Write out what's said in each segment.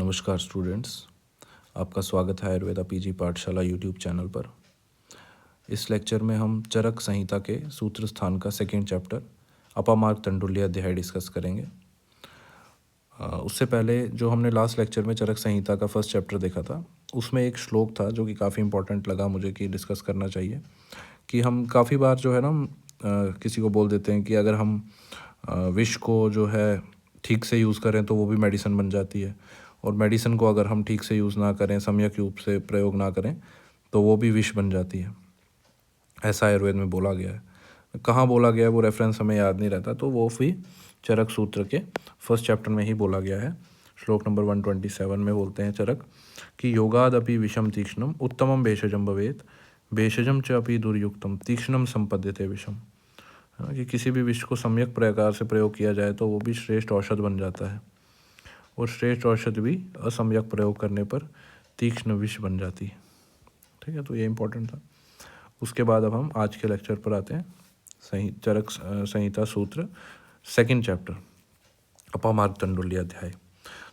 नमस्कार स्टूडेंट्स, आपका स्वागत है आयुर्वेदा पीजी पाठशाला यूट्यूब चैनल पर। इस लेक्चर में हम चरक संहिता के सूत्र स्थान का सेकंड चैप्टर अपामार्ग तंडुल्य अध्याय डिस्कस करेंगे। उससे पहले जो हमने लास्ट लेक्चर में चरक संहिता का फर्स्ट चैप्टर देखा था, उसमें एक श्लोक था जो कि काफ़ी इंपॉर्टेंट लगा मुझे कि डिस्कस करना चाहिए। कि हम काफ़ी बार जो है ना किसी को बोल देते हैं कि अगर हम विष को जो है ठीक से यूज़ करें तो वो भी मेडिसिन बन जाती है, और मेडिसिन को अगर हम ठीक से यूज़ ना करें, सम्यक रूप से प्रयोग ना करें, तो वो भी विष बन जाती है। ऐसा आयुर्वेद में बोला गया है। कहाँ बोला गया है वो रेफरेंस हमें याद नहीं रहता, तो वो भी चरक सूत्र के फर्स्ट चैप्टर में ही बोला गया है। श्लोक नंबर 127 में बोलते हैं चरक कि योगादपि विषम तीक्ष्णम उत्तमम भेषजम भवेत भेषजम च अपि दुर्युक्तम तीक्ष्णम संपद्यते विषम। कि किसी भी विष को सम्यक प्रकार से प्रयोग किया जाए तो वो भी श्रेष्ठ औषध बन जाता है, और श्रेष्ठ औषध भी असम्यक प्रयोग करने पर तीक्ष्ण विष बन जाती है। ठीक है, तो ये इंपॉर्टेंट था। उसके बाद अब हम आज के लेक्चर पर आते हैं। चरक संहिता सूत्र सेकंड चैप्टर अपामार्ग तंडुल्य अध्याय।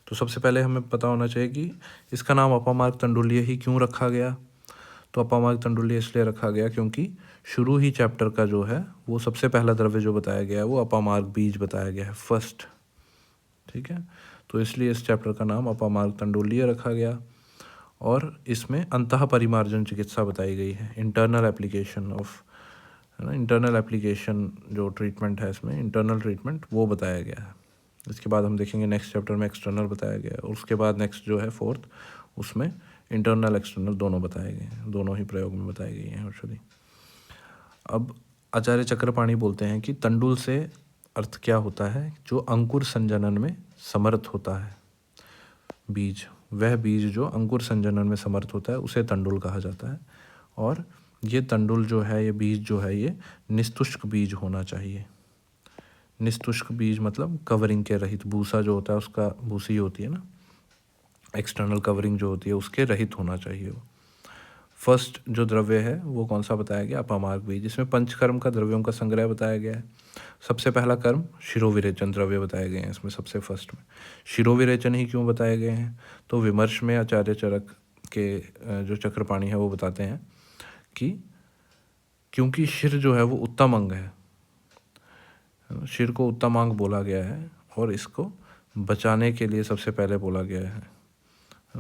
तो सबसे पहले हमें पता होना चाहिए कि इसका नाम अपामार्ग तंडुल्य ही क्यों रखा गया। तो अपामार्ग तंडुल्य इसलिए रखा गया क्योंकि शुरू ही चैप्टर का जो है वो सबसे पहला द्रव्य जो बताया गया है वो अपामार्ग बीज बताया गया है, फर्स्ट। ठीक है, तो इसलिए इस चैप्टर का नाम अपामार्ग तंडुल्य रखा गया। और इसमें अंतः परिमार्जन चिकित्सा बताई गई है, इंटरनल एप्लीकेशन ऑफ, है ना, इंटरनल एप्लीकेशन जो ट्रीटमेंट है इसमें, इंटरनल ट्रीटमेंट वो बताया गया है। इसके बाद हम देखेंगे नेक्स्ट चैप्टर में एक्सटर्नल बताया गया है, और उसके बाद नेक्स्ट जो है फोर्थ, उसमें इंटरनल एक्सटर्नल दोनों बताए गए हैं, दोनों ही प्रयोग में बताई गई हैं औषधि। अब आचार्य चक्रपाणी बोलते हैं कि तंडुल से अर्थ क्या होता है, जो अंकुर संजनन में समर्थ होता है। बीज, वह बीज जो अंकुर संजनन में समर्थ होता है उसे तंडुल कहा जाता है। और ये तंडुल जो है, ये बीज जो है, ये निस्तुष्क बीज होना चाहिए। निस्तुष्क बीज मतलब कवरिंग के रहित, भूसा जो होता है उसका, भूसी होती है ना, एक्सटर्नल कवरिंग जो होती है उसके रहित होना चाहिए वो। फर्स्ट जो द्रव्य है वो कौन सा बताया गया, अपामार्ग बीज, जिसमें पंचकर्म का द्रव्यों का संग्रह बताया गया है। सबसे पहला कर्म शिरोविरेचन द्रव्य बताए गए हैं इसमें सबसे फर्स्ट में। शिरोविरेचन ही क्यों बताए गए हैं, तो विमर्श में आचार्य चरक के जो चक्रपाणी है वो बताते हैं कि क्योंकि शिर जो है वो उत्तम अंग है, शिर को उत्तम अंग बोला गया है, और इसको बचाने के लिए सबसे पहले बोला गया है।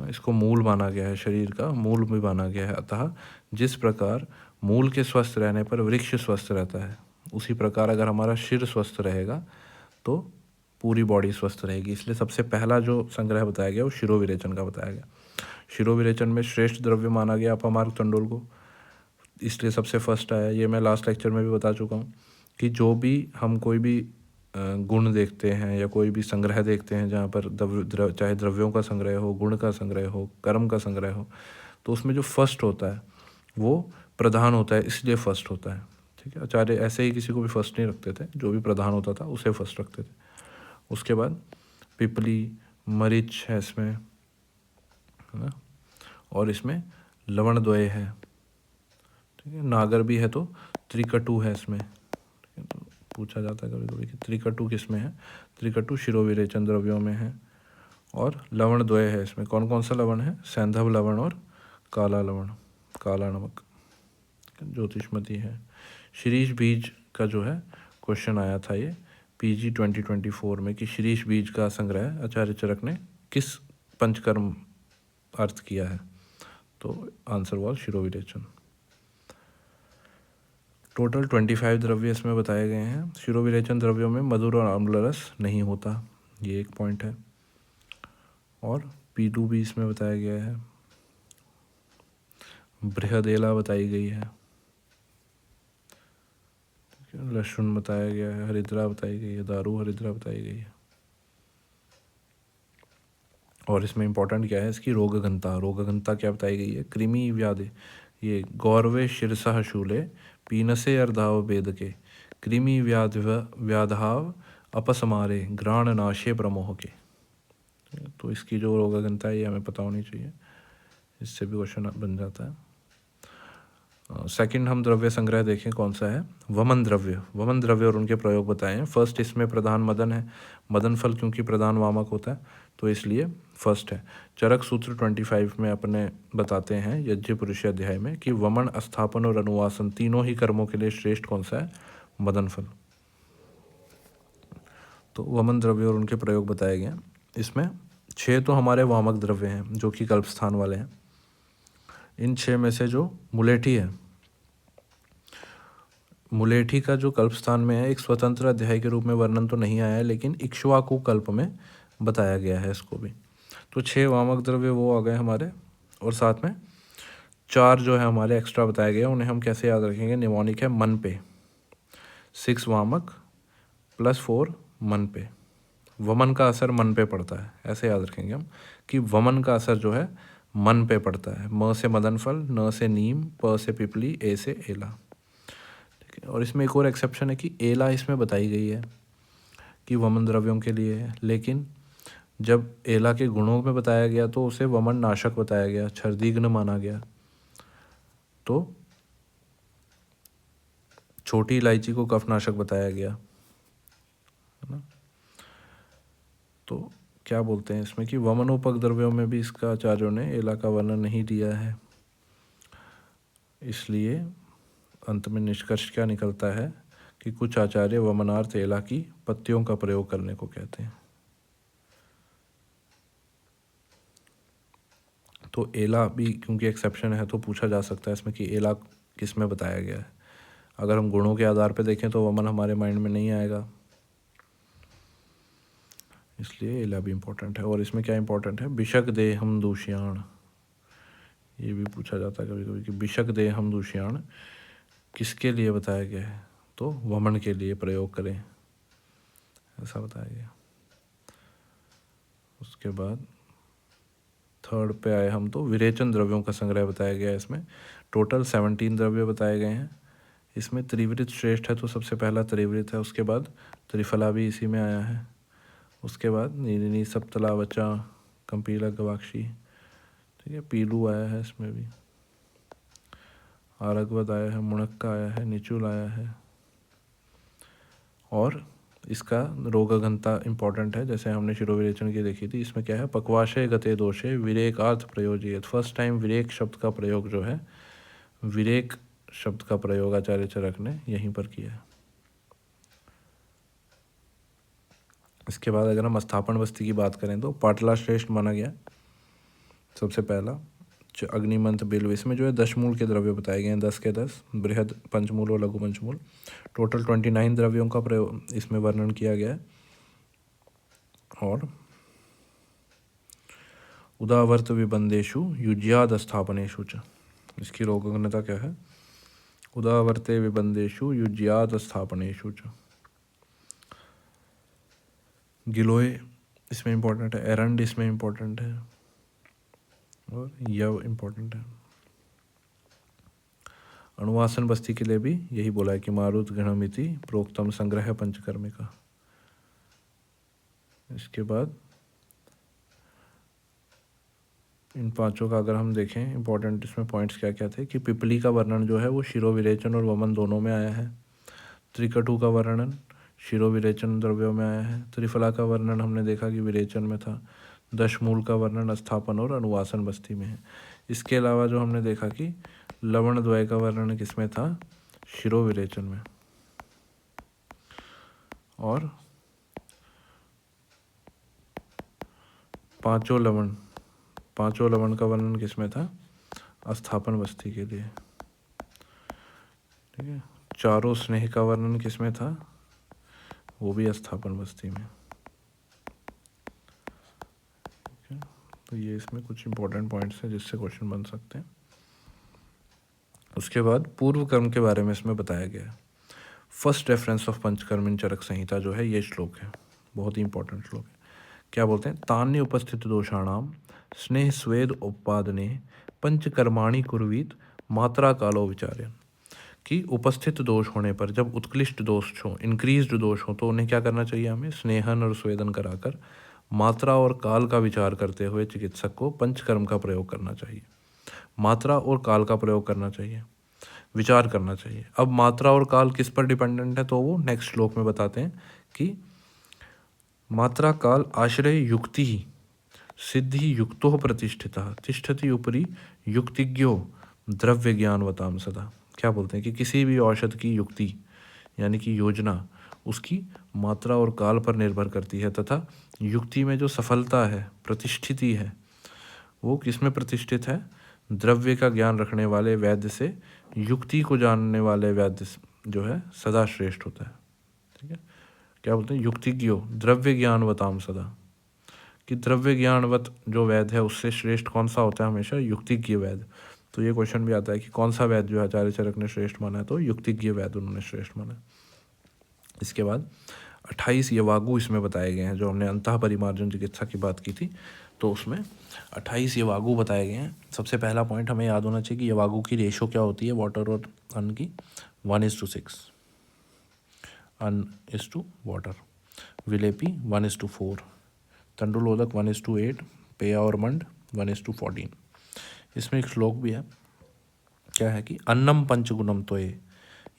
इसको मूल माना गया है, शरीर का मूल भी माना गया है। अतः जिस प्रकार मूल के स्वस्थ रहने पर वृक्ष स्वस्थ रहता है, उसी प्रकार अगर हमारा शिर स्वस्थ रहेगा तो पूरी बॉडी स्वस्थ रहेगी। इसलिए सबसे पहला जो संग्रह बताया गया वो शिरोविरेचन का बताया गया। शिरोविरेचन में श्रेष्ठ द्रव्य माना गया अपामार्ग तंडुल को, इसलिए सबसे फर्स्ट आया। ये मैं लास्ट लेक्चर में भी बता चुका हूँ कि जो भी हम कोई भी गुण देखते हैं या कोई भी संग्रह देखते हैं जहाँ पर चाहे द्रव्यों का संग्रह हो, गुण का संग्रह हो, कर्म का संग्रह हो, तो उसमें जो फर्स्ट होता है वो प्रधान होता है, इसलिए फर्स्ट होता है। ठीक है, आचार्य ऐसे ही किसी को भी फर्स्ट नहीं रखते थे, जो भी प्रधान होता था उसे फर्स्ट रखते थे। उसके बाद पिपली, मरीच है इसमें, है ना, और इसमें लवणद्वय है। ठीक है, नागर भी है तो त्रिकटु है इसमें। ठीक है, तो पूछा जाता है कभी कभी कि त्रिकटु किस में है, त्रिकटु शिरोविरेचन द्रव्यों में है। और लवण द्वय है इसमें, कौन कौन सा लवण है, सैंधव लवण और काला लवण, काला नमक, ज्योतिषमती है। शीरीष बीज का जो है क्वेश्चन आया था ये PG 2024 में कि शीरीष बीज का संग्रह आचार्य चरक ने किस पंचकर्म अर्थ किया है, तो आंसर वॉज शिरोविरेचन। टोटल 25 द्रव्य इसमें बताए गए हैं। शिरोविरेचन द्रव्यों में मधुर और अम्ल रस नहीं होता, ये एक पॉइंट है। और P2 भी इसमें बताया गया है। बृहदेला बताई गई है, लहसुन बताया गया है, हरिद्रा बताई गई है, दारू हरिद्रा बताई गई है। और इसमें इंपॉर्टेंट क्या है, इसकी रोग घनता, रोग घनता क्या बताई गई है, कृमि व्याधि, ये गौरवे शिरसः शूले पीनसे अर्धाव वेद के कृमि व्याधाव अपसमारे ग्राण नाशे प्रमोह के। तो इसकी जो रोग घनता है ये हमें पता होनी चाहिए, इससे भी क्वेश्चन बन जाता है। सेकंड हम द्रव्य संग्रह देखें कौन सा है, वमन द्रव्य। वमन द्रव्य और उनके प्रयोग बताए हैं। फर्स्ट इसमें प्रधान मदन है, मदन फल क्योंकि प्रधान वामक होता है तो इसलिए फर्स्ट है चरक सूत्र 25 में अपने बताते हैं यज्ञ पुरुष अध्याय में कि वमन, अस्थापन और अनुवासन तीनों ही कर्मों के लिए श्रेष्ठ कौन सा है? मदन फल। तो वमन द्रव्य और उनके प्रयोग बताए गए हैं। इसमें 6 तो हमारे वामक द्रव्य हैं जो कि कल्प स्थान वाले हैं। इन 6 में से जो मुलेठी है, मुलेठी का जो कल्प स्थान में है एक स्वतंत्र अध्याय के रूप में वर्णन तो नहीं आया है, लेकिन इक्ष्वाकु कल्प में बताया गया है इसको भी। तो 6 वामक द्रव्य वो आ गए हमारे, और साथ में 4 जो है हमारे एक्स्ट्रा बताए गए, उन्हें हम कैसे याद रखेंगे? निमोनिक है मन पे, 6 वामक प्लस 4 मन पे। वमन का असर मन पे पड़ता है, ऐसे याद रखेंगे हम कि वमन का असर जो है मन पे पड़ता है। म से मदन फल, न से नीम, प से पिपली, ए से एला। ठीक है, और इसमें एक और एक्सेप्शन है कि एला इसमें बताई गई है कि वमन द्रव्यों के लिए है, लेकिन जब एला के गुणों में बताया गया तो उसे वमन नाशक बताया गया, छर्दीग्न माना गया। तो छोटी इलायची को कफनाशक बताया गया, है ना। तो क्या बोलते हैं इसमें कि वमनोपक द्रव्यों में भी इसका आचार्यों ने एला का वर्णन नहीं दिया है। इसलिए अंत में निष्कर्ष क्या निकलता है कि कुछ आचार्य वमनार्थ एला की पत्तियों का प्रयोग करने को कहते हैं। तो एला भी क्योंकि एक्सेप्शन है तो पूछा जा सकता है इसमें कि एला किस में बताया गया है। अगर हम गुणों के आधार पर देखें तो वमन हमारे माइंड में नहीं आएगा, इसलिए एला भी इम्पोर्टेंट है। और इसमें क्या इम्पोर्टेंट है? बिशक दे हम दूषियाण, ये भी पूछा जाता है कभी कभी कि बिशक दे हम दूषियाण किसके लिए बताया गया है? तो वमन के लिए प्रयोग करें, ऐसा बताया गया। उसके बाद 3rd पे आए हम तो विरेचन द्रव्यों का संग्रह बताया गया है। इसमें टोटल 17 द्रव्य बताए गए हैं। इसमें त्रिवृत श्रेष्ठ है तो सबसे पहला त्रिवृत है, उसके बाद त्रिफला भी इसी में आया है, उसके बाद नीलिनी, सप्तला, वचा, कंपीला, गवाक्षी, ठीक है, पीलू आया है इसमें भी, आरगवद आया है, मुणक्का आया है, निचुल आया है। और इसका रोगघनता इम्पॉर्टेंट है, जैसे हमने शिरोविरेचन की देखी थी। इसमें क्या है? पक्वाशय गते दोषे विरेकार्थ प्रयोजित। फर्स्ट टाइम विरेक शब्द का प्रयोग जो है, विरेक शब्द का प्रयोग आचार्य चरक ने यहीं पर किया है। इसके बाद अगर हम स्थापन वस्ती की बात करें तो पाटला श्रेष्ठ माना गया सबसे पहला। अग्निमंथ, बिल्व, इसमें जो है 10 मूल के द्रव्य बताए गए हैं, 10 के 10, बृहद पंचमूल और लघु पंचमूल। टोटल 29 द्रव्यों का प्रयोग इसमें वर्णन किया गया है। और उदावर्त विबंधेषु युज्याद स्थापनेषु च, इसकी रोगघनता क्या है? उदावर्ते विबंधेषु युज्याद स्थापनेषु च। गिलोय इसमें इम्पोर्टेंट है, एरंड इसमें इम्पोर्टेंट है, और यव इम्पोर्टेंट है। अनुवासन बस्ती के लिए भी यही बोला है कि मारुत गणमिति प्रोक्तम संग्रह पंचकर्मिका। इसके बाद इन 5 का अगर हम देखें इम्पोर्टेंट इसमें पॉइंट्स क्या क्या थे कि पिपली का वर्णन जो है वो शिरोविरेचन और वमन दोनों में आया है। त्रिकटु का वर्णन शिरोविरेचन द्रव्यों में आया है। त्रिफला का वर्णन हमने देखा कि विरेचन में था। 10 मूल का वर्णन स्थापन और अनुवासन बस्ती में है। इसके अलावा जो हमने देखा कि लवण द्वय का वर्णन किसमें था? शिरोविरेचन में। और 5 लवण का वर्णन किसमें था? स्थापन बस्ती के लिए, ठीक है। 4 स्नेह का वर्णन किसमें था? वो भी स्थापन बस्ती में, ठीक है। तो ये इसमें कुछ इंपॉर्टेंट पॉइंट्स हैं जिससे क्वेश्चन बन सकते हैं। उसके बाद पूर्व कर्म के बारे में इसमें बताया गया है। फर्स्ट रेफरेंस ऑफ पंचकर्म इन चरक संहिता जो है ये श्लोक है, बहुत ही इंपॉर्टेंट श्लोक है। क्या बोलते हैं? तान्य उपस्थित दोषाणाम स्नेह स्वेद उपादने पंचकर्माणि कुर्वीत मात्रा कालो विचार्यन। कि उपस्थित दोष होने पर, जब उत्कृष्ट दोष हो, इंक्रीज्ड दोष हो, तो उन्हें क्या करना चाहिए? हमें स्नेहन और स्वेदन कराकर मात्रा और काल का विचार करते हुए चिकित्सक को पंचकर्म का प्रयोग करना चाहिए। मात्रा और काल का प्रयोग करना चाहिए, विचार करना चाहिए। अब मात्रा और काल किस पर डिपेंडेंट है? तो वो नेक्स्ट श्लोक में बताते हैं कि मात्रा काल आश्रय युक्ति ही सिद्धि युक्तो प्रतिष्ठितः तिष्ठति उपरि युक्तिज्ञो द्रव्य ज्ञानवताम सदा। क्या बोलते हैं कि किसी भी औषध की युक्ति यानी कि योजना उसकी मात्रा और काल पर निर्भर करती है, तथा युक्ति में जो सफलता है, प्रतिष्ठिति है, वो किस में प्रतिष्ठित है? द्रव्य का ज्ञान रखने वाले वैद्य से युक्ति को जानने वाले वैद्य जो है सदा श्रेष्ठ होता है। ठीक है, क्या बोलते हैं? युक्तिज्ञो द्रव्य ज्ञानवताम सदा, कि द्रव्य ज्ञानवत जो वैद्य है उससे श्रेष्ठ कौन सा होता है? हमेशा युक्तिज्ञ वैद्य। तो ये क्वेश्चन भी आता है कि कौन सा वैद्य जो आचार्य चरक ने श्रेष्ठ माना है? तो युक्तिज्ञ वैद्य उन्होंने श्रेष्ठ माना है। इसके बाद 28 यवागु इसमें बताए गए हैं। जो हमने अंतः परिमार्जन चिकित्सा की बात की थी, तो उसमें 28 यवागु बताए गए हैं। सबसे पहला पॉइंट हमें याद होना चाहिए कि यवागु की रेशो क्या होती है वाटर और अन्न की? 1:6, अन्न इज टू वाटर। विलेपी 1:4, तंडुलोदक 1:8, पेया और मंड 1:14। इसमें एक श्लोक भी है, क्या है कि अन्नम पंचगुणम त्वये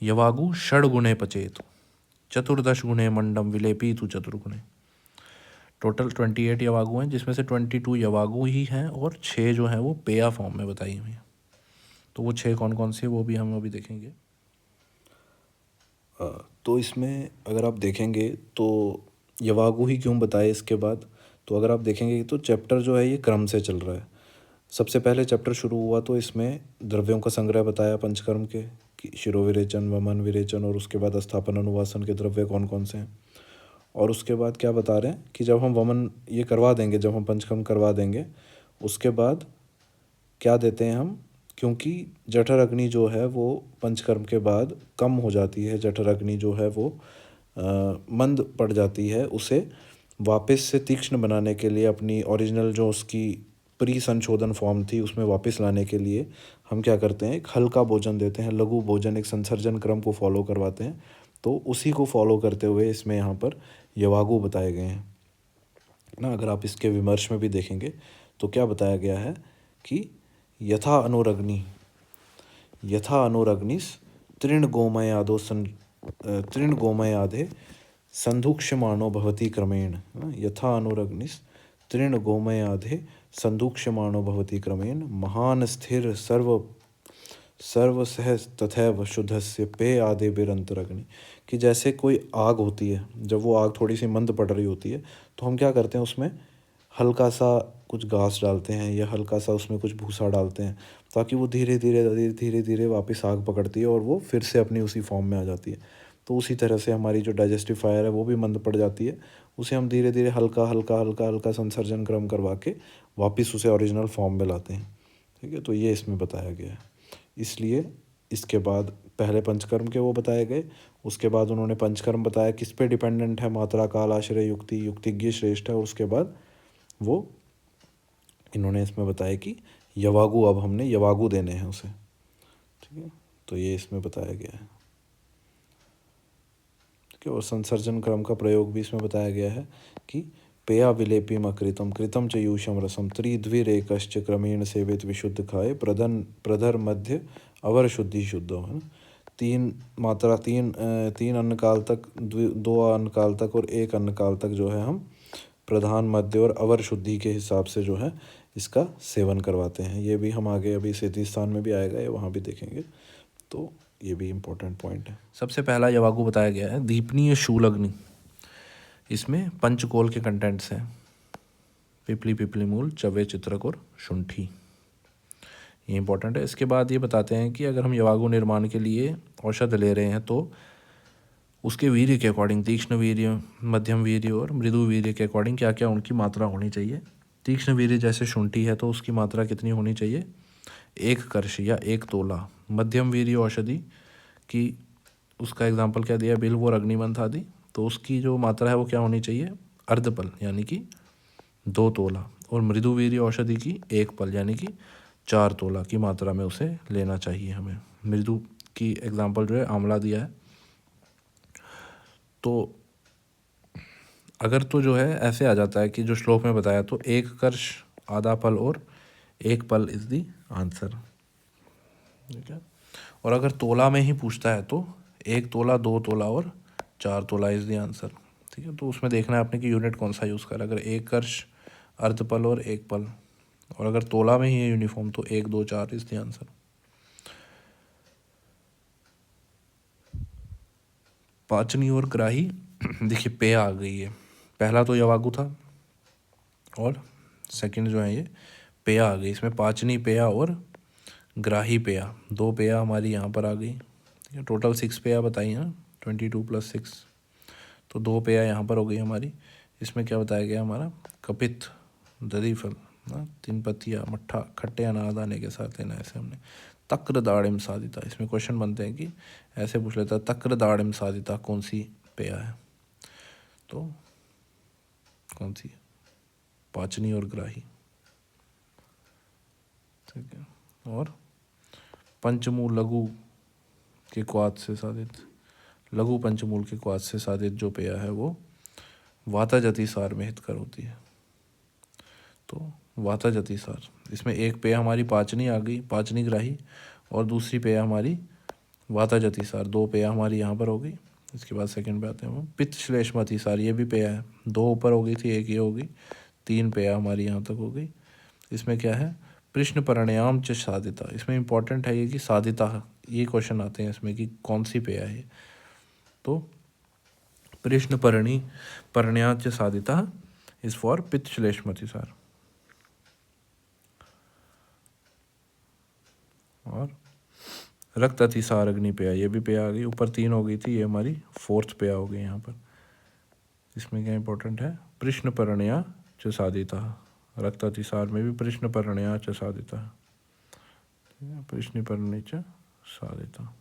यवागु षड्गुणे पचेत चतुर्दश गुणे मंडम विलेपी तु चतुर्गुणे। टोटल 28 यवागु हैं, जिसमें से 22 यवागु ही हैं और 6 जो हैं वो पेया फॉर्म में बताई हुई हैं। तो वो 6 कौन कौन से वो भी हम अभी देखेंगे। तो इसमें अगर आप देखेंगे तो यवागु ही क्यों बताए इसके बाद, तो अगर आप देखेंगे तो चैप्टर जो है ये क्रम से चल रहा है। सबसे पहले चैप्टर शुरू हुआ तो इसमें द्रव्यों का संग्रह बताया पंचकर्म के, कि शिरोविरेचन, वमन विरेचन, और उसके बाद स्थापन अनुवासन के द्रव्य कौन कौन से हैं। और उसके बाद क्या बता रहे हैं कि जब हम वमन ये करवा देंगे, जब हम पंचकर्म करवा देंगे, उसके बाद क्या देते हैं हम, क्योंकि जठर अग्नि जो है वो पंचकर्म के बाद कम हो जाती है, जठर अग्नि जो है वो मंद पड़ जाती है, उसे वापस से तीक्ष्ण बनाने के लिए, अपनी ओरिजिनल जो उसकी प्री संशोधन फॉर्म थी उसमें वापस लाने के लिए हम क्या करते हैं, एक हल्का भोजन देते हैं, लघु भोजन, एक संसर्जन क्रम को फॉलो करवाते हैं। तो उसी को फॉलो करते हुए इसमें यहाँ पर यवागु बताए गए हैं ना। अगर आप इसके विमर्श में भी देखेंगे तो क्या बताया गया है कि यथा अनुरग्निस तृण गोमयादे संधुक्ष्यमाणो भवति क्रमेण। यथा अनुरग्निस तृण गोमयादे संधुक्ष्यमाणो भवति क्रमेण महान स्थिर सर्वसह तथैव शुद्धस्य पे आदे बिरंतरग्नि। कि जैसे कोई आग होती है, जब वो आग थोड़ी सी मंद पड़ रही होती है तो हम क्या करते हैं, उसमें हल्का सा कुछ घास डालते हैं या हल्का सा उसमें कुछ भूसा डालते हैं, ताकि वो धीरे धीरे वापस आग पकड़ती है और वो फिर से अपनी उसी फॉर्म में आ जाती है। तो उसी तरह से हमारी जो डाइजेस्टिव फायर है वो भी मंद पड़ जाती है, उसे हम धीरे धीरे हल्का संसर्जन क्रम करवा के वापस उसे ओरिजिनल फॉर्म में लाते हैं। ठीक है, तो ये इसमें बताया गया है। इसलिए इसके बाद पहले पंचकर्म के वो बताए गए, उसके बाद उन्होंने पंचकर्म बताया किस पे डिपेंडेंट है, मात्रा, काल, आश्रय, युक्ति, युक्तिज्ञ श्रेष्ठ है, और उसके बाद वो इन्होंने इसमें बताया कि यवागु, अब हमने यवागु देने हैं उसे। ठीक है, तो ये इसमें बताया गया है। ठीक है, और संसर्जन क्रम का प्रयोग भी इसमें बताया गया है कि पेया विलेपीम अकृतम कृतम च यूषम रसम त्रिद्विरेकश्च क्रमेण सेवित विशुद्ध खाए प्रधर मध्य अवर शुद्धि शुद्धो, है ना। 3 मात्रा, 3 अन्न काल तक, 2 अन्न काल तक और 1 अन्न काल तक जो है हम प्रधान, मध्य और अवर शुद्धि के हिसाब से जो है इसका सेवन करवाते हैं। ये भी हम आगे अभी सिद्धि स्थान में भी आएगा, ये वहाँ भी देखेंगे, तो ये भी इम्पोर्टेंट पॉइंट है। सबसे पहला यवागु बताया गया है दीपनीय शूलग्नि। इसमें पंचकोल के कंटेंट्स हैं, पिपली मूल, चवे, चित्रक और शुंठी। ये इंपॉर्टेंट है। इसके बाद ये बताते हैं कि अगर हम यवागु निर्माण के लिए औषध ले रहे हैं तो उसके वीर्य के अकॉर्डिंग, तीक्ष्ण वीर्य, मध्यम वीर्य और मृदु वीर्य के अकॉर्डिंग क्या क्या उनकी मात्रा होनी चाहिए। तीक्ष्ण वीर्य जैसे शुंठी है तो उसकी मात्रा कितनी होनी चाहिए? 1 कर्ष या 1 तोला। मध्यम वीर्य औषधि की उसका एग्जाम्पल क्या दिया? बिल्व और अग्निमंथ आदि। तो उसकी जो मात्रा है वो क्या होनी चाहिए? अर्धपल यानी कि 2 तोला। और मृदु वीर्य औषधि की 1 पल यानी कि 4 तोला की मात्रा में उसे लेना चाहिए हमें। मृदु की एग्जाम्पल जो है आंवला दिया है। तो अगर तो जो है ऐसे आ जाता है कि जो श्लोक में बताया, तो 1 कर्ष, आधा पल और 1 पल इज दी आंसर। ठीक है, और अगर तोला में ही पूछता है तो 1 तोला, 2 तोला और 4 तोला इज दी आंसर। ठीक है, तो उसमें देखना है आपने कि यूनिट कौन सा यूज़ करा। अगर 1 कर्ष, अर्धपल और एक पल। और अगर तोला में ही है यूनिफॉर्म तो 1 2 4 इज द आंसर। पाचनी और ग्राही देखिए पेय आ गई है। पहला तो यवागु था और सेकंड जो है ये पेया आ गई। इसमें पाचनी पेया और ग्राही पेया, 2 पेया हमारी यहाँ पर आ गई। ठीक है, टोटल 6 पेया बताई हैं, 22 + 6, तो 2 पेया यहाँ पर हो गई हमारी। इसमें क्या बताया गया हमारा, कपित, दधीफल, 3 पत्तियाँ, मट्ठा, खट्टे अनारदाने के साथ लेना। ऐसे हमने तक्र दाड़िम साधिता, इसमें क्वेश्चन बनते हैं कि ऐसे पूछ लेता है तक्र दाड़िम साधिता कौन सी पेया है, तो कौन सी है, पाचनी और ग्राही। ठीक है, और पंचमूल लघु के क्वाथ से साधित, लघु पंचमूल के क्वाथ से साधित जो पेया है वो वाताजति सार में हितकर होती है। तो वाताजति सार, इसमें एक पेया हमारी पाचनी आ गई, पाचनी ग्राही, और दूसरी पेया हमारी वाताजति सार, 2 पेया हमारी यहाँ पर हो गई। इसके बाद सेकंड पे आते हैं हम, पित्त श्लेष्मति सार, ये भी पेया है, 2 ऊपर हो गई थी, 1 ये हो गई, 3 पेया हमारी यहाँ तक हो गई। इसमें क्या है, प्रश्न परिणाम च साधिता, इसमें इंपॉर्टेंट है ये कि साधिता, ये क्वेश्चन आते हैं इसमें कि कौन सी पेया है। तो प्रश्न परिणाम च साधिता इज फॉर पित्त श्लेष्मति सार। और रक्त अतिसार अग्नि पेया, ये भी पेया आ गई, ऊपर 3 हो गई थी, ये हमारी 4th पेया हो गई यहाँ पर। इसमें क्या इंपॉर्टेंट है, प्रश्न परिणया च साधिता, रक्त अतिसार में भी प्रश्न परिणया च साधिता, प्रश्न परिणय च साधिता।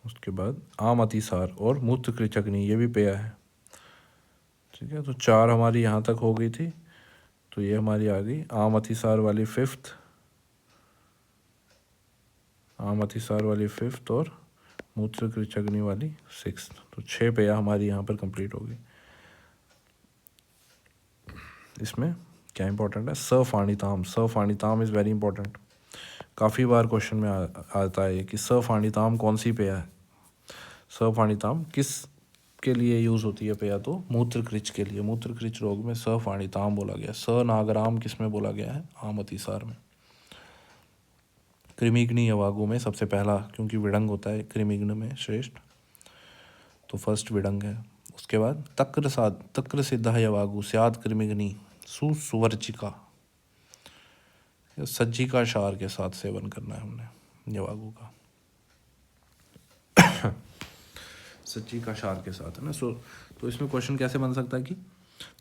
उसके बाद आम अतिसार और मूत्र कृचग्नि, ये भी पेया है। ठीक है, तो 4 हमारी यहाँ तक हो गई थी, तो ये हमारी आ गई आम अतिसार वाली 5th, आम अतिसार वाली 5th और मूत्र कृचग्नि वाली 6th, तो 6 पेया हमारी यहाँ पर कंप्लीट हो गई। इसमें क्या इंपॉर्टेंट है, सफाणिताम, सफाणिताम इज़ वेरी इंपॉर्टेंट, काफ़ी बार क्वेश्चन में आता है कि सफाणिताम कौन सी पेया है। सफाणिताम किस के लिए यूज़ होती है पेया, तो मूत्र कृच के लिए, मूत्र कृच रोग में सफाणिताम बोला गया। स नागराम किस में बोला गया है, आम अतिसार में। कृमिग्नि यवागु में सबसे पहला, क्योंकि विडंग होता है कृमिग्न में श्रेष्ठ, तो फर्स्ट विडंग है। उसके बाद तक्र सिद्ध यवागु स्याद कृमिग्नि सुवर्चिका, सज्जिका क्षार के साथ सेवन करना है हमने यवागु का, सज्जिका क्षार के साथ है ना। तो इसमें क्वेश्चन कैसे बन सकता है कि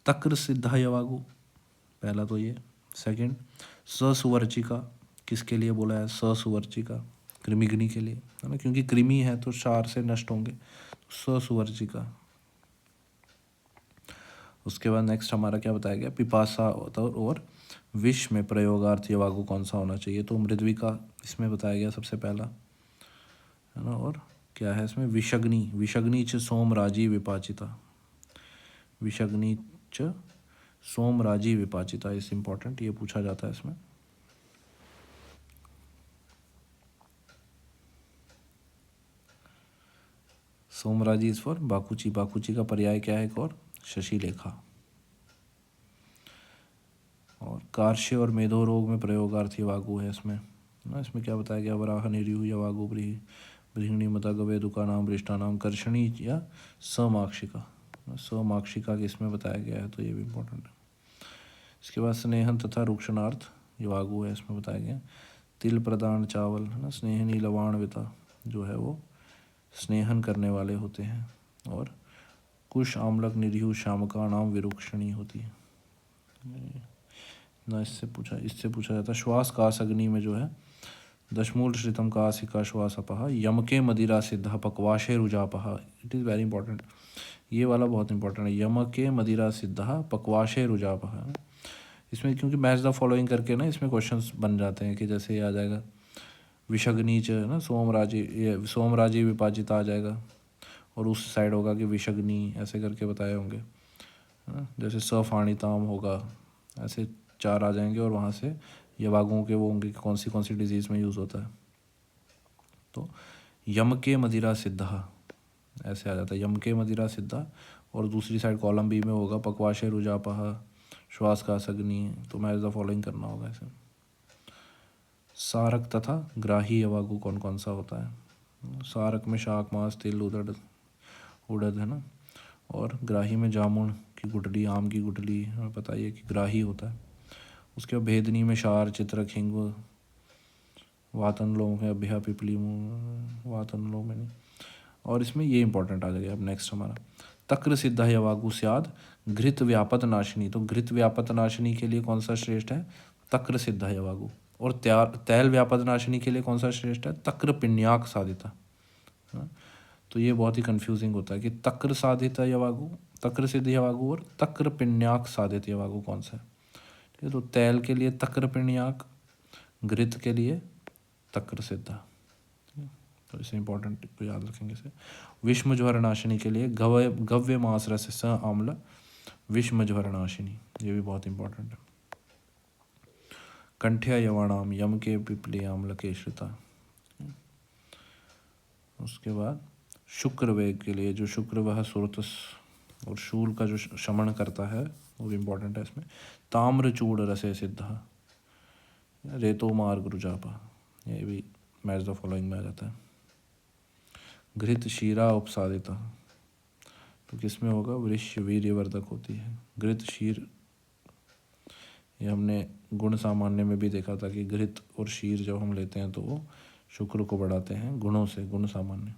तक्र सिद्ध यवागु, पहला तो ये, सेकंड ससुवर्चिका, किसके लिए बोला है, ससुवर्चिका, कृमिग्नि के लिए है ना, क्योंकि कृमि है तो क्षार से नष्ट होंगे, ससुवर्चिका। उसके बाद नेक्स्ट हमारा क्या बताया गया, पिपासा और विष में प्रयोगार्थ यवागु कौन सा होना चाहिए, तो मृद्विका इसमें बताया गया सबसे पहला, है ना। और क्या है इसमें, विषग्नि, विषग्नि च सोमराजी विपाचिता, विषग्नि च सोमराजी विपाचिता इस इंपॉर्टेंट, ये पूछा जाता है इसमें। सोमराजी इज फॉर बाकुची, बाकुची का पर्याय क्या है एक और, शशिलेखा। और कार्श्य और मेधो रोग में प्रयोगार्थ यवागु है इसमें ना। इसमें क्या बताया गया, वराह निर्यु यवागु बृहिणी मता गवेदुका नाम वृष्टा नाम कर्षणी या समाक्षिका, समाक्षिका के इसमें बताया गया है, तो ये भी इंपॉर्टेंट है। इसके बाद स्नेहन तथा रुक्षणार्थ यवागु है, इसमें बताया गया तिल प्रदान चावल है ना, स्नेहनी लवाणविता जो है वो स्नेहन करने वाले होते हैं, और कुश आम्लक निरीहु शामका नाम विरुक्षणी होती है ना। इससे पूछा जाता है श्वास कास अग्नि में जो है दशमूल श्रितम कासिका श्वास अपह यमके मदिरा सिद्ध पक्वाशे रुजापह, इट इज़ वेरी इंपॉर्टेंट, ये वाला बहुत इंपॉर्टेंट है, यमके मदिरा सिद्ध पक्वाशे रुजापह। इसमें क्योंकि मैच द फॉलोइंग करके ना इसमें क्वेश्चंस बन जाते हैं कि जैसे ये आ जाएगा विषग्नि है ना, सोमराजी विपाचिता आ जाएगा, और उस साइड होगा कि विषग्नि, ऐसे करके बताए होंगे है ना। जैसे सफाणिताम होगा, ऐसे 4 आ जाएंगे, और वहाँ से यवागुओं के वो होंगे कि कौन सी डिजीज़ में यूज़ होता है। तो यम के मदिरा सिद्धा ऐसे आ जाता है, यम के मदिरा सिद्धा, और दूसरी साइड कॉलम बी में होगा पक्वाशय रुजापह श्वास का अग्नि, तो मैच द फॉलोइंग करना होगा इसे। सारक तथा ग्राही यवागु कौन कौन सा होता है? सारक में शाक मांस तिल उड़द है ना, और ग्राही में जामुन की गुठली आम की गुठली, हमें पता ही है कि ग्राही होता है। उसके बाद भेदनी में शार चित्रक हिंग वातनलोम है अभ्या पिपली वातनलोम है नहीं, और इसमें ये इंपॉर्टेंट आ जाएगा अब नेक्स्ट हमारा तक्र सिद्धा यवागु स्याद घृत व्यापत नाशिनी। तो घृत व्यापत नाशिनी के लिए कौन सा श्रेष्ठ है? तक्र सिद्धा यवागु। और तैल व्यापत नाशिनी के लिए कौन सा श्रेष्ठ है? तक्र पिण्याक साधिता। तो ये बहुत ही कंफ्यूजिंग होता है कि तक्र साधित यवागु, तक्र सिद्ध यवागु और तक्र पिण्याक साधित यवागु कौन सा है? ठीक है, तो तैल के लिए तक्र पिण्याक, घृत के लिए तक्र सिद्धा। तो इसे इंपॉर्टेंट को याद रखेंगे इसे। विषम ज्वरनाशिनी के लिए गव्य मांस रस स आम्ल विषम ज्वरनाशिनी, ये भी बहुत इंपॉर्टेंट है। कंठ्या यवाणाम यम के पिपली आम्ल के श्रिता। उसके बाद शुक्र वेग के लिए जो शुक्र वह सुरतस और शूल का जो शमन करता है वो भी इंपॉर्टेंट है इसमें। ताम्र चूड़ रसे सिद्धा रेतो मार्ग रुजापा, ये भी मैच द फॉलोइंग में आ जाता है। घृत शीरा उपसादिता, तो किसमें होगा? वृक्ष वीर्यवर्धक होती है। घृत शीर, ये हमने गुण सामान्य में भी देखा था कि घृत और शीर जब हम लेते हैं तो वो शुक्र को बढ़ाते हैं गुणों से, गुण सामान्य।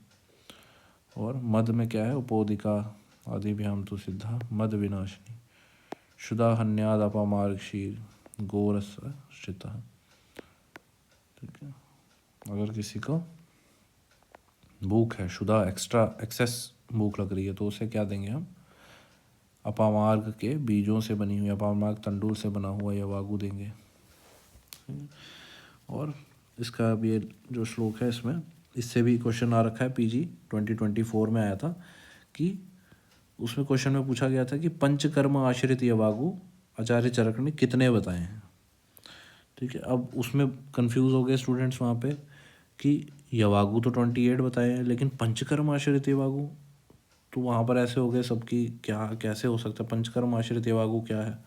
और मद में क्या है? उपोदिका आदिभ्याम तो सिद्धा मद विनाशिनी शुदा हन्याद अपामार्ग शीर गोरस श्रिता। ठीक है, अगर किसी को भूख है, शुदा एक्सेस भूख लग रही है, तो उसे क्या देंगे हम? अपामार्ग के बीजों से बनी हुई, अपामार्ग तंडुल से बना हुआ यवागु देंगे। और इसका अब ये जो श्लोक है इसमें, इससे भी क्वेश्चन आ रखा है, पीजी 2024 में आया था कि उसमें क्वेश्चन में पूछा गया था कि पंचकर्म आश्रित यवागु आचार्य चरक ने कितने बताए हैं। ठीक है, अब उसमें कंफ्यूज हो गए स्टूडेंट्स वहाँ पे कि यवागु तो 28 बताए हैं, लेकिन पंचकर्म आश्रित यवागु, तो वहाँ पर ऐसे हो गए सबकी, क्या कैसे हो सकता है? पंचकर्म आश्रित यवागु क्या है?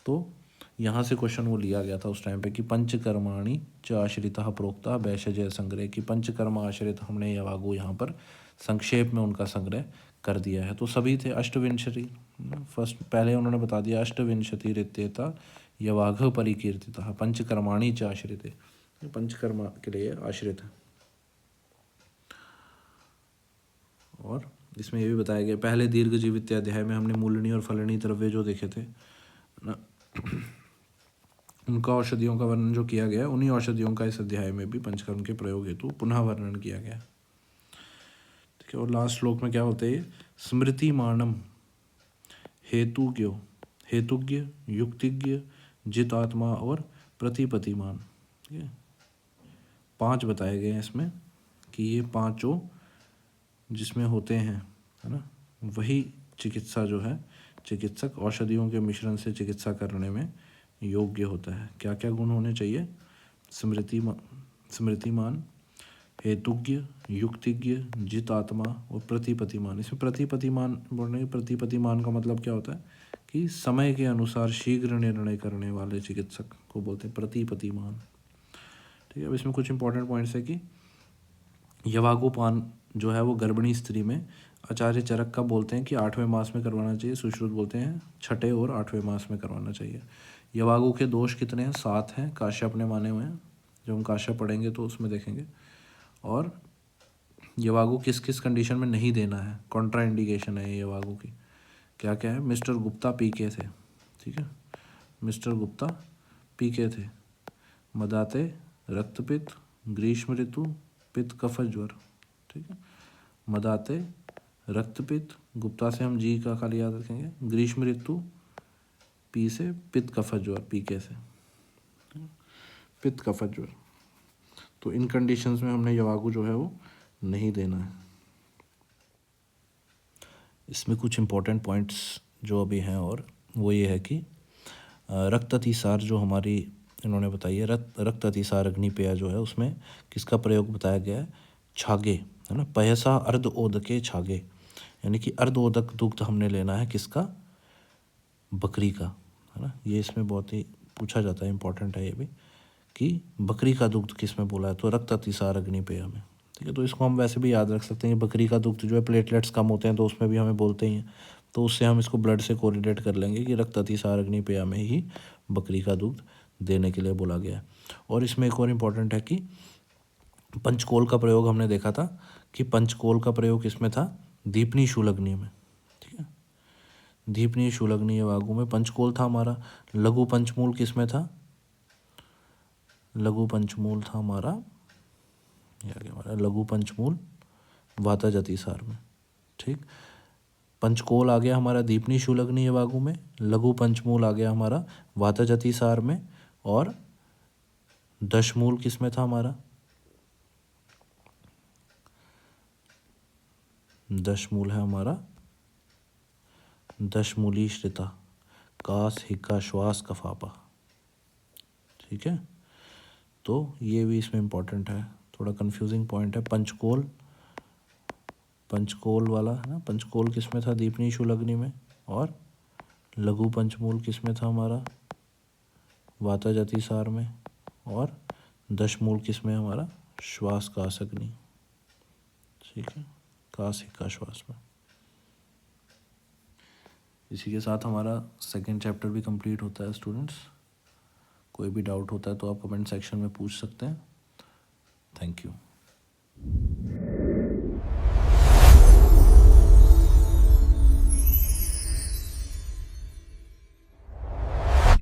तो यहाँ से क्वेश्चन वो लिया गया था उस टाइम पे कि पंचकर्माणि च आश्रिता प्रोक्ता वैशजय संग्रह, की पंचकर्म आश्रित हमने यवागु यहाँ पर संक्षेप में उनका संग्रह कर दिया है। तो सभी थे अष्टविंशति, फर्स्ट पहले उन्होंने बता दिया अष्टविंशति रित्यता यवाघ परिकीर्तिता पंचकर्माणि च आश्रित, पंचकर्मा के लिए आश्रित है। और इसमें ये भी बताया गया, पहले दीर्घ जीवित अध्याय में हमने मूलनी और फलनी द्रव्य जो देखे थे ना, उनका औषधियों का वर्णन जो किया गया, उन्हीं औषधियों का इस अध्याय में भी पंचकर्म के प्रयोग हेतु पुनः वर्णन किया गया। ठीक है, और लास्ट श्लोक में क्या होते हैं? स्मृतिमानम हेतुज्ञ युक्तिज्ञ जितात्मा और प्रतिपतिमान। ठीक है, 5 बताए गए हैं इसमें कि ये पांचों जिसमें होते हैं, है ना, वही चिकित्सा जो है, चिकित्सक औषधियों के मिश्रण से चिकित्सा करने में योग्य होता है। क्या क्या गुण होने चाहिए? स्मृतिमान, हेतुज्ञ, युक्तिज्ञ, जितात्मा और प्रतिपतिमान। इसमें प्रतिपतिमान बोलने, प्रतिपतिमान का मतलब क्या होता है कि समय के अनुसार शीघ्र निर्णय करने वाले चिकित्सक को बोलते हैं प्रतिपतिमान। ठीक है, अब इसमें कुछ इंपॉर्टेंट पॉइंट्स है कि यवागुपान जो है वो गर्भिणी स्त्री में आचार्य चरक का बोलते हैं कि 8वें मास में करवाना चाहिए, सुश्रुत बोलते हैं 6ठे और 8वें मास में करवाना चाहिए। यवागु के दोष कितने हैं? 7 हैं, काश्यप ने माने हुए हैं, जब हम काश्यप पढ़ेंगे तो उसमें देखेंगे। और यवागु किस किस कंडीशन में नहीं देना है, कॉन्ट्रा इंडिकेशन है ये यवागु की, क्या क्या है? मिस्टर गुप्ता पीके थे, ठीक है, मिस्टर गुप्ता पीके थे, मदाते, रक्तपित्त, ग्रीष्म ऋतु, पित्त कफ ज्वर। ठीक है, मदाते, रक्तपित्त, गुप्ता से हम जी का खाली याद रखेंगे, ग्रीष्म ऋतु पी से, पित्त कफ ज्वर पीके से, पित्त कफ ज्वर। तो इन कंडीशंस में हमने यवागु जो है वो नहीं देना है। इसमें कुछ इंपॉर्टेंट पॉइंट्स जो अभी हैं, और वो ये है कि रक्त अतिसार जो हमारी इन्होंने बताई है, रक्त अतिसार अग्निपेय जो है उसमें किसका प्रयोग बताया गया है? छागे, है ना, पयसा अर्ध ओद के छागे, यानी कि अर्धोदक दुग्ध हमने लेना है किसका, बकरी का, है ना। ये इसमें बहुत ही पूछा जाता है, इंपॉर्टेंट है ये भी, कि बकरी का दुग्ध किस में बोला है, तो रक्त अतिसार अग्निपेय में, ठीक है। तो इसको हम वैसे भी याद रख सकते हैं कि बकरी का दुग्ध जो है प्लेटलेट्स कम होते हैं तो उसमें भी हमें बोलते ही हैं, तो उससे हम इसको ब्लड से कोरिलेट कर लेंगे कि रक्त अतिसार अग्निपेय में ही बकरी का दुग्ध देने के लिए बोला गया है। और इसमें एक और इम्पॉर्टेंट है कि पंचकोल का प्रयोग हमने देखा था कि पंचकोल का प्रयोग किसमें था, दीपनी शूलग्नि में, ठीक है। दीपनी शूलग्नि यवागु में पंचकोल था हमारा। लघु पंचमूल किसमें था, लघु पंचमूल था हमारा, ये आ गया हमारा लघु पंचमूल वातज अतिसार में, ठीक। पंचकोल आ गया हमारा दीपनी शूलग्नि यवागु में, लघु पंचमूल आ गया हमारा वातज अतिसार में, और दशमूल किस में था हमारा, दशमूल है हमारा दशमूली श्रिता, कास हिक्का श्वास कफापा, ठीक है। तो ये भी इसमें इम्पोर्टेंट है, थोड़ा कंफ्यूजिंग पॉइंट है। पंचकोल, पंचकोल वाला है ना, पंचकोल किस में था, दीपनी शूलग्नि में, और लघु पंचमूल किस में था हमारा, वातज अतिसार में, और दशमूल किस में हमारा, श्वास कास अग्नि, ठीक है, कास हिक्का श्वास में। इसी के साथ हमारा सेकंड चैप्टर भी कंप्लीट होता है स्टूडेंट्स। कोई भी डाउट होता है तो आप कमेंट सेक्शन में पूछ सकते हैं। Thank you.